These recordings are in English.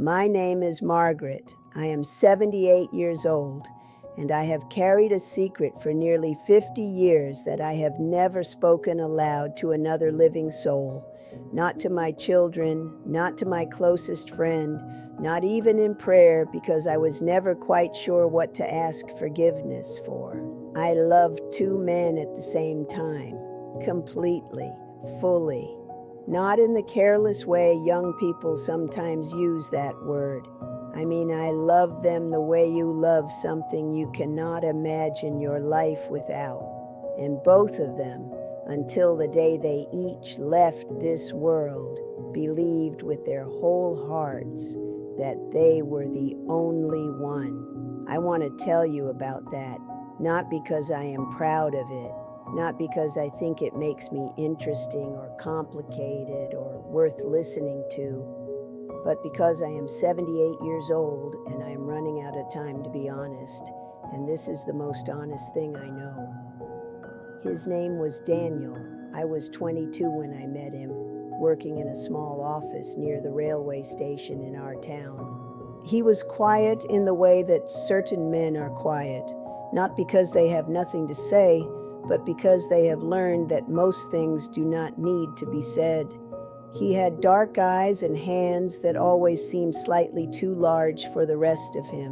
My name is Margaret. I am 78 years old, and I have carried a secret for nearly 50 years that I have never spoken aloud to another living soul. Not to my children, not to my closest friend, not even in prayer, because I was never quite sure what to ask forgiveness for. I loved two men at the same time, completely, fully. Not in the careless way young people sometimes use that word. I mean, I loved them the way you love something you cannot imagine your life without. And both of them, until the day they each left this world, believed with their whole hearts that they were the only one. I want to tell you about that, not because I am proud of it, not because I think it makes me interesting or complicated or worth listening to, but because I am 78 years old and I am running out of time to be honest, and this is the most honest thing I know. His name was Daniel. I was 22 when I met him, working in a small office near the railway station in our town. He was quiet in the way that certain men are quiet, not because they have nothing to say, but because they have learned that most things do not need to be said. He had dark eyes and hands that always seemed slightly too large for the rest of him.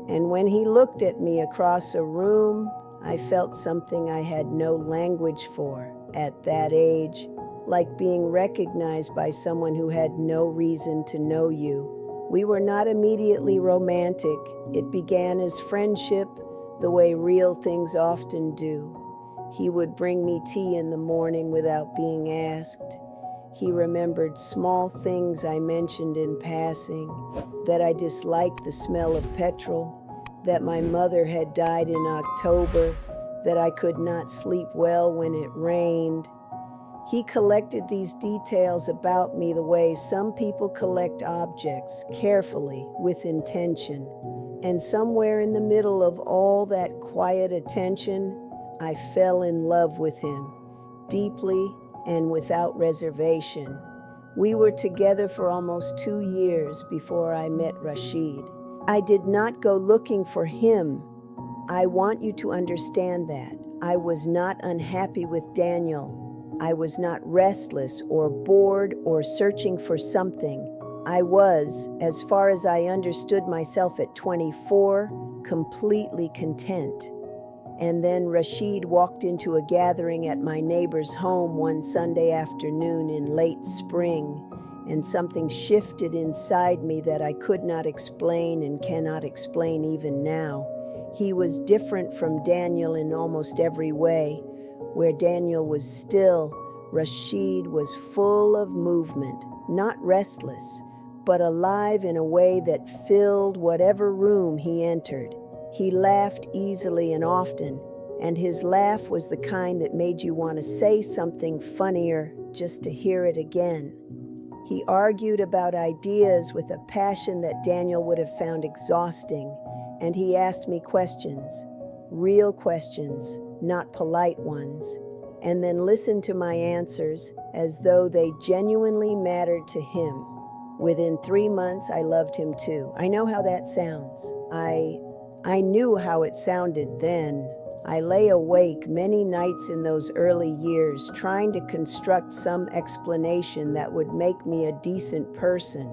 And when he looked at me across a room, I felt something I had no language for at that age, like being recognized by someone who had no reason to know you. We were not immediately romantic. It began as friendship, the way real things often do. He would bring me tea in the morning without being asked. He remembered small things I mentioned in passing, that I disliked the smell of petrol, that my mother had died in October, that I could not sleep well when it rained. He collected these details about me the way some people collect objects, carefully, with intention. And somewhere in the middle of all that quiet attention, I fell in love with him, deeply and without reservation. We were together for almost 2 years before I met Rashid. I did not go looking for him. I want you to understand that. I was not unhappy with Daniel. I was not restless or bored or searching for something. I was, as far as I understood myself at 24, completely content. And then Rashid walked into a gathering at my neighbor's home one Sunday afternoon in late spring, and something shifted inside me that I could not explain and cannot explain even now. He was different from Daniel in almost every way. Where Daniel was still, Rashid was full of movement, not restless, but alive in a way that filled whatever room he entered. He laughed easily and often, and his laugh was the kind that made you want to say something funnier just to hear it again. He argued about ideas with a passion that Daniel would have found exhausting, and he asked me questions, real questions, not polite ones, and then listened to my answers as though they genuinely mattered to him. Within 3 months, I loved him too. I know how that sounds. I knew how it sounded then. I lay awake many nights in those early years trying to construct some explanation that would make me a decent person.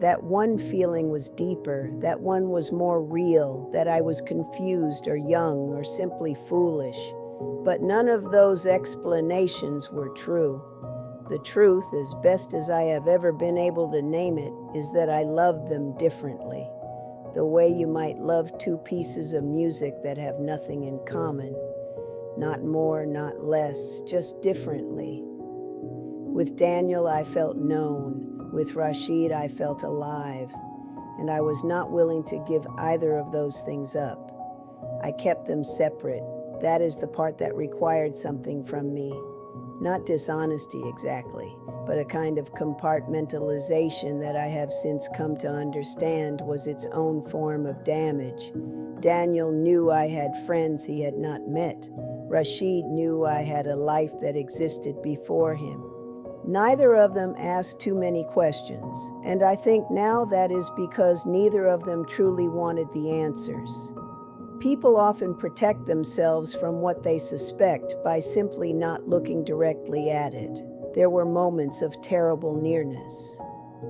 That one feeling was deeper, that one was more real, that I was confused or young or simply foolish. But none of those explanations were true. The truth, as best as I have ever been able to name it, is that I loved them differently. The way you might love two pieces of music that have nothing in common. Not more, not less, just differently. With Daniel, I felt known. With Rashid, I felt alive. And I was not willing to give either of those things up. I kept them separate. That is the part that required something from me. Not dishonesty exactly, but a kind of compartmentalization that I have since come to understand was its own form of damage. Daniel knew I had friends he had not met. Rashid knew I had a life that existed before him. Neither of them asked too many questions, and I think now that is because neither of them truly wanted the answers. People often protect themselves from what they suspect by simply not looking directly at it. There were moments of terrible nearness.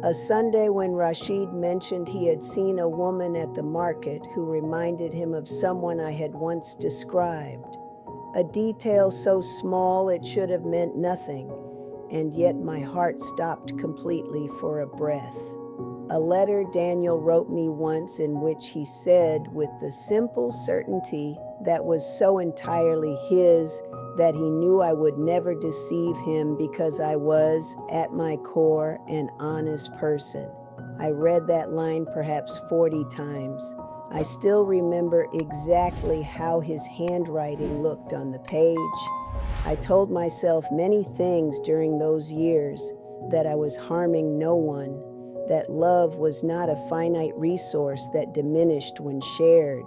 A Sunday when Rashid mentioned he had seen a woman at the market who reminded him of someone I had once described. A detail so small it should have meant nothing, and yet my heart stopped completely for a breath. A letter Daniel wrote me once in which he said, with the simple certainty that was so entirely his, that he knew I would never deceive him because I was, at my core, an honest person. I read that line perhaps 40 times. I still remember exactly how his handwriting looked on the page. I told myself many things during those years, that I was harming no one, that love was not a finite resource that diminished when shared,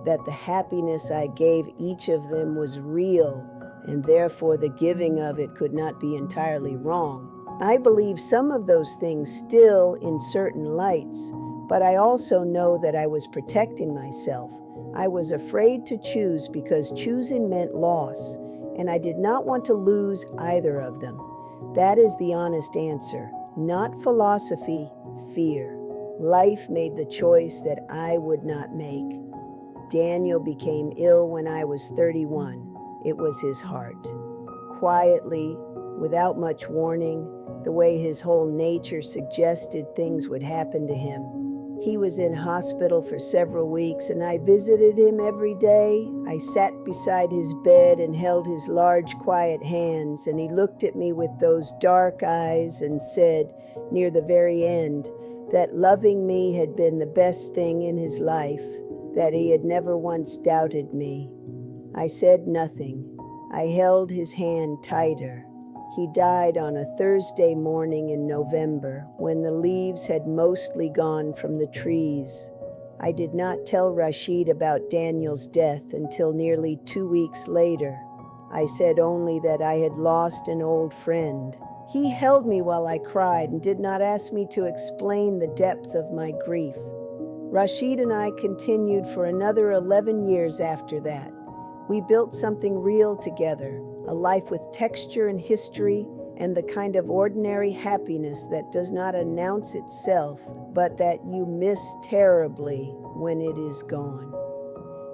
that the happiness I gave each of them was real, and therefore the giving of it could not be entirely wrong. I believe some of those things still in certain lights, but I also know that I was protecting myself. I was afraid to choose because choosing meant loss, and I did not want to lose either of them. That is the honest answer. Not philosophy, fear. Life made the choice that I would not make. Daniel became ill when I was 31. It was his heart. Quietly, without much warning, the way his whole nature suggested things would happen to him. He was in hospital for several weeks, and I visited him every day. I sat beside his bed and held his large, quiet hands, and he looked at me with those dark eyes and said, near the very end, that loving me had been the best thing in his life, that he had never once doubted me. I said nothing. I held his hand tighter. He died on a Thursday morning in November, when the leaves had mostly gone from the trees. I did not tell Rashid about Daniel's death until nearly 2 weeks later. I said only that I had lost an old friend. He held me while I cried and did not ask me to explain the depth of my grief. Rashid and I continued for another 11 years after that. We built something real together, a life with texture and history, and the kind of ordinary happiness that does not announce itself, but that you miss terribly when it is gone.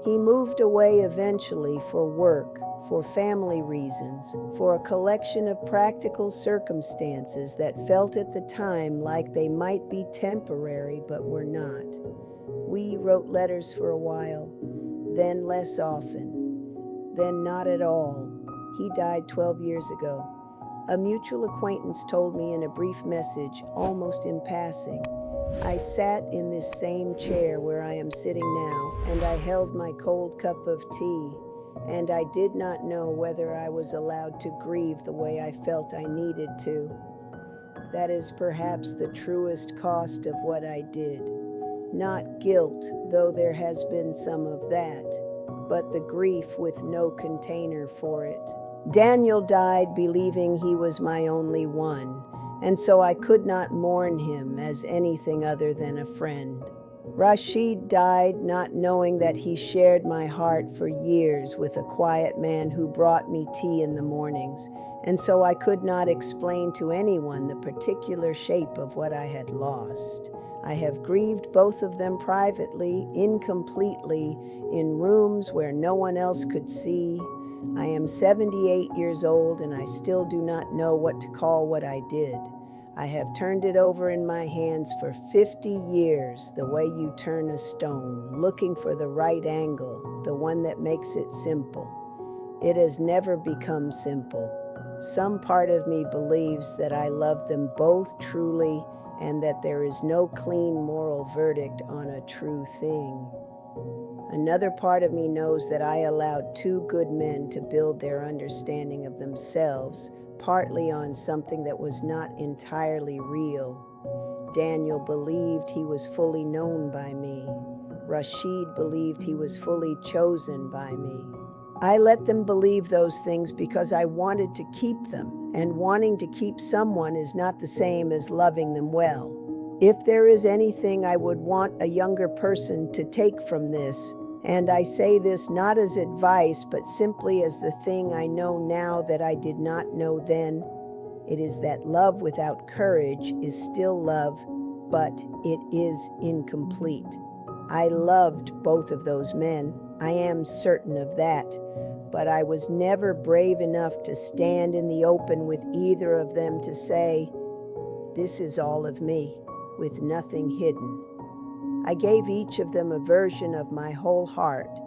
He moved away eventually for work, for family reasons, for a collection of practical circumstances that felt at the time like they might be temporary but were not. We wrote letters for a while, then less often, then not at all. He died 12 years ago. A mutual acquaintance told me in a brief message, almost in passing. I sat in this same chair where I am sitting now, and I held my cold cup of tea, and I did not know whether I was allowed to grieve the way I felt I needed to. That is perhaps the truest cost of what I did. Not guilt, though there has been some of that, but the grief with no container for it. Daniel died believing he was my only one, and so I could not mourn him as anything other than a friend. Rashid died not knowing that he shared my heart for years with a quiet man who brought me tea in the mornings, and so I could not explain to anyone the particular shape of what I had lost. I have grieved both of them privately, incompletely, in rooms where no one else could see. I am 78 years old, and I still do not know what to call what I did. I have turned it over in my hands for 50 years, the way you turn a stone, looking for the right angle, the one that makes it simple. It has never become simple. Some part of me believes that I love them both truly, and that there is no clean moral verdict on a true thing. Another part of me knows that I allowed two good men to build their understanding of themselves, partly on something that was not entirely real. Daniel believed he was fully known by me. Rashid believed he was fully chosen by me. I let them believe those things because I wanted to keep them, and wanting to keep someone is not the same as loving them well. If there is anything I would want a younger person to take from this, and I say this not as advice, but simply as the thing I know now that I did not know then, it is that love without courage is still love, but it is incomplete. I loved both of those men, I am certain of that, but I was never brave enough to stand in the open with either of them to say, "This is all of me," with nothing hidden. I gave each of them a version of my whole heart,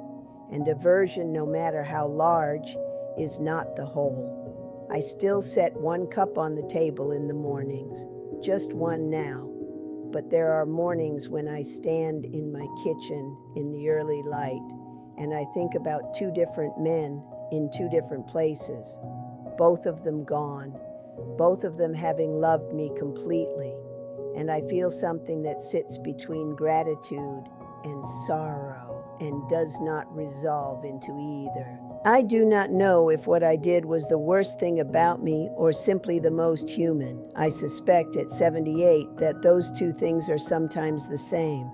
and a version, no matter how large, is not the whole. I still set one cup on the table in the mornings, just one now, but there are mornings when I stand in my kitchen in the early light, and I think about two different men in two different places, both of them gone, both of them having loved me completely, and I feel something that sits between gratitude and sorrow and does not resolve into either. I do not know if what I did was the worst thing about me or simply the most human. I suspect at 78 that those two things are sometimes the same.